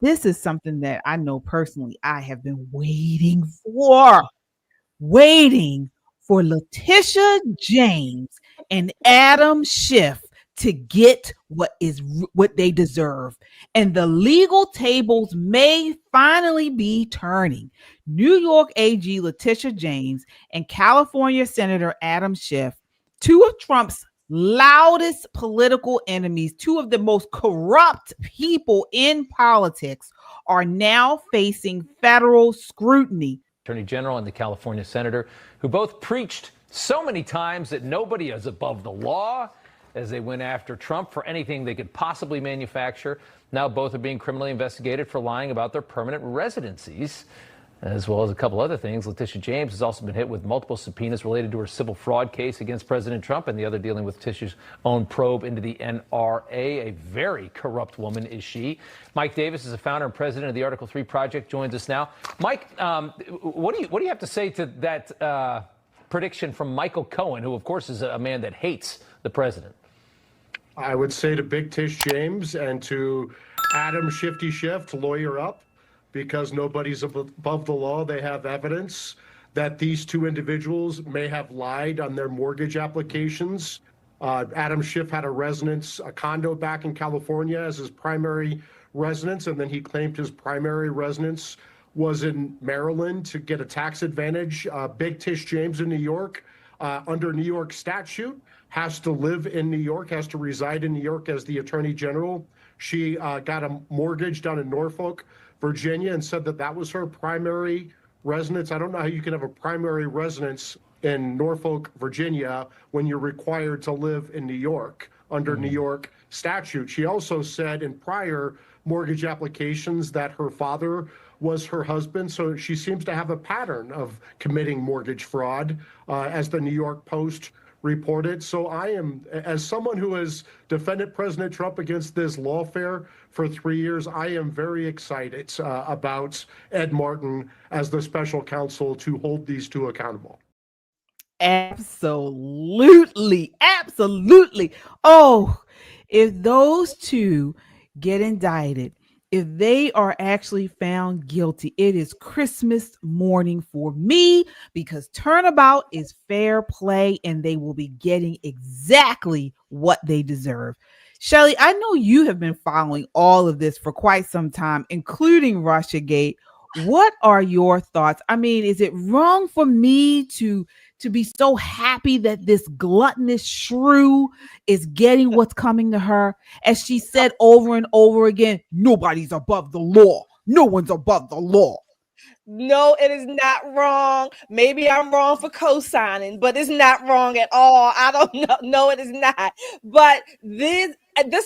This is something that I know personally I have been waiting for Letitia James and Adam Schiff to get what they deserve. And the legal tables may finally be turning. New York AG Letitia James and California Senator Adam Schiff, two of Trump's loudest political enemies, two of the most corrupt people in politics, are now facing federal scrutiny. Attorney General and the California senator, who both preached so many times that nobody is above the law as they went after Trump for anything they could possibly manufacture. Now both are being criminally investigated for lying about their permanent residencies, as well as a couple other things. Letitia James has also been hit with multiple subpoenas related to her civil fraud case against President Trump, and the other dealing with Letitia's own probe into the NRA. A very corrupt woman is she. Mike Davis is a founder and president of the Article 3 Project, joins us now. Mike, what do you have to say to that prediction from Michael Cohen, who of course is a man that hates the president? I would say to Big Tish James and to Adam Shifty Schiff to lawyer up, because nobody's above the law. They have evidence that these two individuals may have lied on their mortgage applications. Adam Schiff had a condo back in California as his primary residence, and then he claimed his primary residence was in Maryland to get a tax advantage. Big Tish James in New York, under New York statute, has to live in New York, has to reside in New York as the Attorney General. She got a mortgage down in Norfolk, Virginia, and said that that was her primary residence. I don't know how you can have a primary residence in Norfolk, Virginia, when you're required to live in New York under New York statute. She also said in prior mortgage applications that her father was her husband. So she seems to have a pattern of committing mortgage fraud, as the New York Post reported. So I am, as someone who has defended President Trump against this lawfare for 3 years, I am very excited about Ed Martin as the special counsel to hold these two accountable. Absolutely. Absolutely. Oh, if those two get indicted, if they are actually found guilty, it is Christmas morning for me, because turnabout is fair play and they will be getting exactly what they deserve. Shelley, I know you have been following all of this for quite some time, including Russiagate. What are your thoughts? I mean, is it wrong for me to be so happy that this gluttonous shrew is getting what's coming to her? As she said over and over again, nobody's above the law. No one's above the law. No, it is not wrong. Maybe I'm wrong for co-signing, but it's not wrong at all. I don't know. No, it is not. But this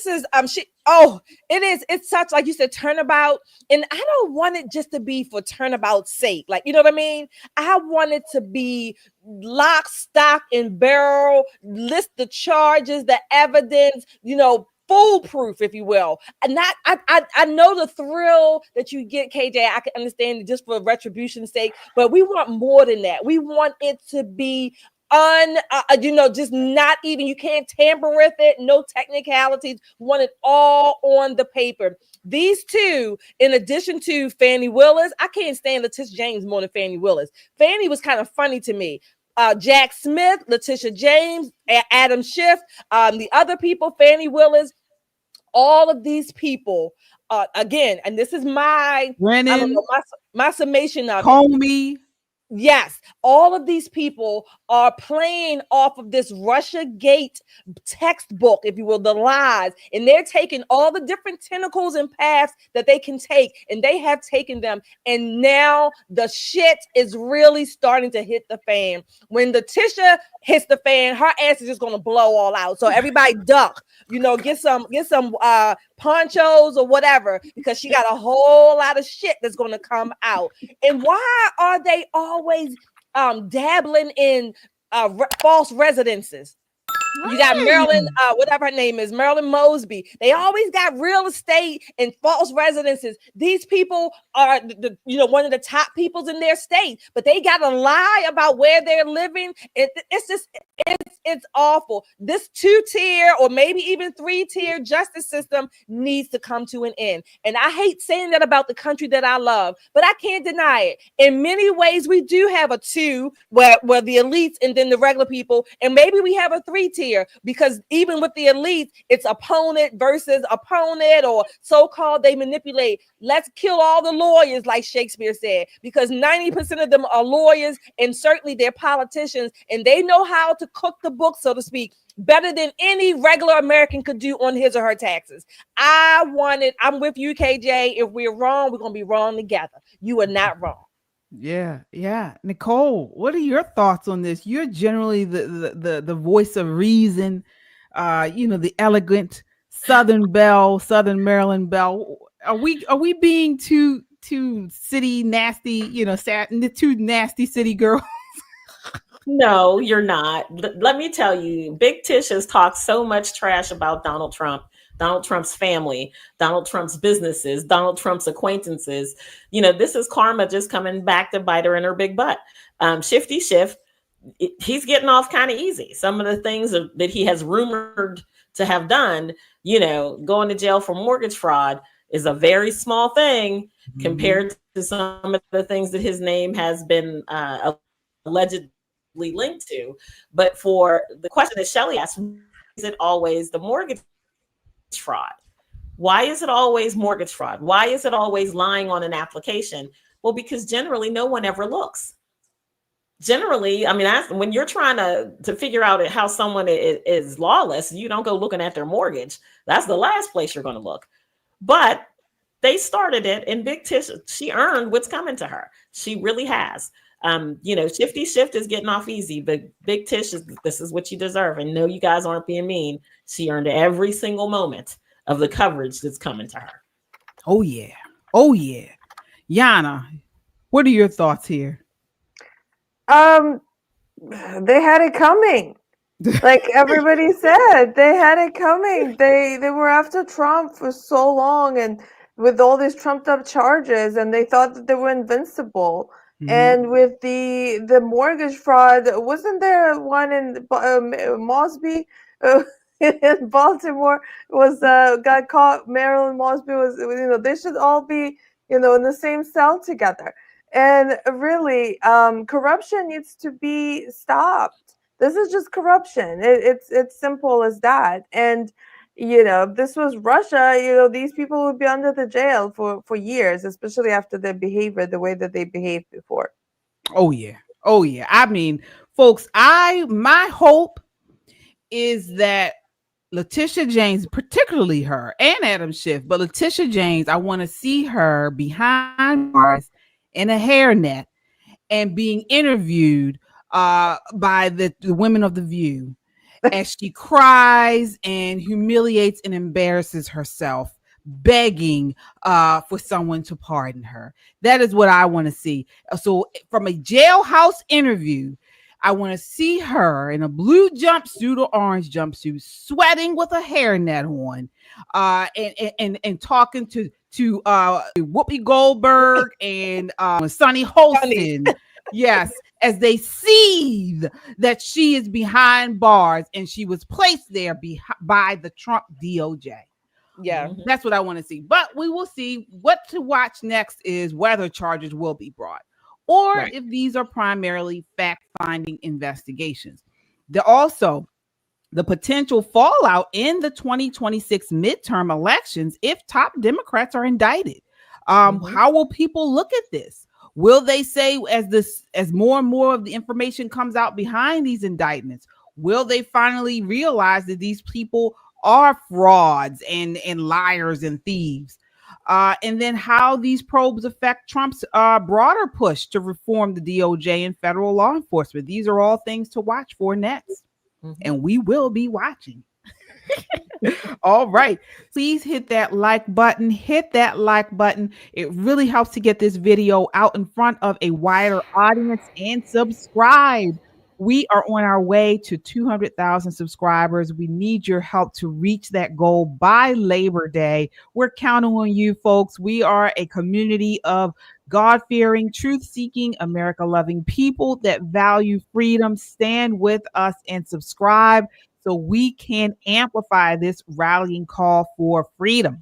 is it is. It's such, like you said, turnabout, and I don't want it just to be for turnabout's sake. Like, you know what I mean? I want it to be lock, stock, and barrel. List the charges, the evidence. Foolproof, if you will. And I know the thrill that you get, KJ. I can understand it just for retribution's sake, but we want more than that. We want it to be just not even, you can't tamper with it, no technicalities. We want it all on the paper. These two, in addition to Fannie Willis, I can't stand Letitia James more than Fannie Willis. Fannie was kind of funny to me. Jack Smith, Letitia James, Adam Schiff, the other people, Fannie Willis, all of these people, again, and this is my summation of Comey. Yes, all of these people are playing off of this Russiagate textbook, if you will, the lies, and they're taking all the different tentacles and paths that they can take, and they have taken them, and now the shit is really starting to hit the fan. When Letitia hits the fan, her ass is just going to blow all out. So everybody duck, get some ponchos or whatever, because she got a whole lot of shit that's going to come out. And why are they always dabbling in false residences? You got Marilyn, whatever her name is, Marilyn Mosby. They always got real estate and false residences. These people are, one of the top peoples in their state, but they got to lie about where they're living. It's it's awful. This 2-tier or maybe even 3-tier justice system needs to come to an end. And I hate saying that about the country that I love, but I can't deny it. In many ways, we do have a 2 where the elites and then the regular people, and maybe we have a 3-tier, because even with the elites, it's opponent versus opponent, or so-called they manipulate. Let's kill all the lawyers, like Shakespeare said, because 90% of them are lawyers, and certainly they're politicians, and they know how to cook the book, so to speak, better than any regular American could do on his or her taxes. I'm with you, KJ. If we're wrong, we're going to be wrong together. You are not wrong. Yeah. Nicole, what are your thoughts on this? You're generally the voice of reason, the elegant Southern belle, Southern Maryland belle. Are we being too city nasty, too nasty city girl? No, you're not. Let me tell you, Big Tish has talked so much trash about Donald Trump, Donald Trump's family, Donald Trump's businesses, Donald Trump's acquaintances. This is karma just coming back to bite her in her big butt. Shifty Schiff, he's getting off kind of easy. Some of the things that he has rumored to have done, going to jail for mortgage fraud, is a very small thing compared to some of the things that his name has been allegedly linked to. But for the question that Shelley asked, is it always the mortgage fraud? Why is it always mortgage fraud? Why is it always lying on an application? Well, because generally no one ever looks. Generally, when you're trying to figure out how someone is lawless, you don't go looking at their mortgage. That's the last place you're going to look. But they started it, and Big Tish, she earned what's coming to her. She really has. Shifty Shift is getting off easy, but Big Tish, this is what you deserve. And no, you guys aren't being mean. She earned every single moment of the coverage that's coming to her. Oh yeah. Yana, what are your thoughts here? They had it coming. Like everybody said, they had it coming. They were after Trump for so long, and with all these trumped up charges, and they thought that they were invincible. Mm-hmm. And with the mortgage fraud, wasn't there one in Mosby in Baltimore got caught? Marilyn Mosby was, they should all be, in the same cell together. And really, corruption needs to be stopped. This is just corruption. It's simple as that. And, if this was Russia, these people would be under the jail for years, especially after their behavior, the way that they behaved before. Oh, yeah. Folks, my hope is that Letitia James, particularly her and Adam Schiff, but Letitia James, I want to see her behind bars in a hairnet and being interviewed by the women of The View as she cries and humiliates and embarrasses herself, begging for someone to pardon her. That is what I want to see. So from a jailhouse interview, I want to see her in a blue jumpsuit or orange jumpsuit, sweating with a hairnet on, and talking to Whoopi Goldberg and Sunny Holston. Yes, as they seethe that she is behind bars and she was placed there by the Trump DOJ. Yeah, that's what I want to see. But we will see. What to watch next is whether charges will be brought, or if these are primarily fact-finding investigations. Also, the potential fallout in the 2026 midterm elections if top Democrats are indicted. How will people look at this? Will they say, as more and more of the information comes out behind these indictments, will they finally realize that these people are frauds and liars and thieves? And then how these probes affect Trump's broader push to reform the DOJ and federal law enforcement. These are all things to watch for next. And we will be watching. All right. Please hit that like button. It really helps to get this video out in front of a wider audience, and subscribe We are on our way to 200,000 subscribers. We need your help to reach that goal by Labor Day. We're counting on you, folks. We are a community of God-fearing, truth-seeking, America-loving people that value freedom. Stand with us and subscribe so we can amplify this rallying call for freedom.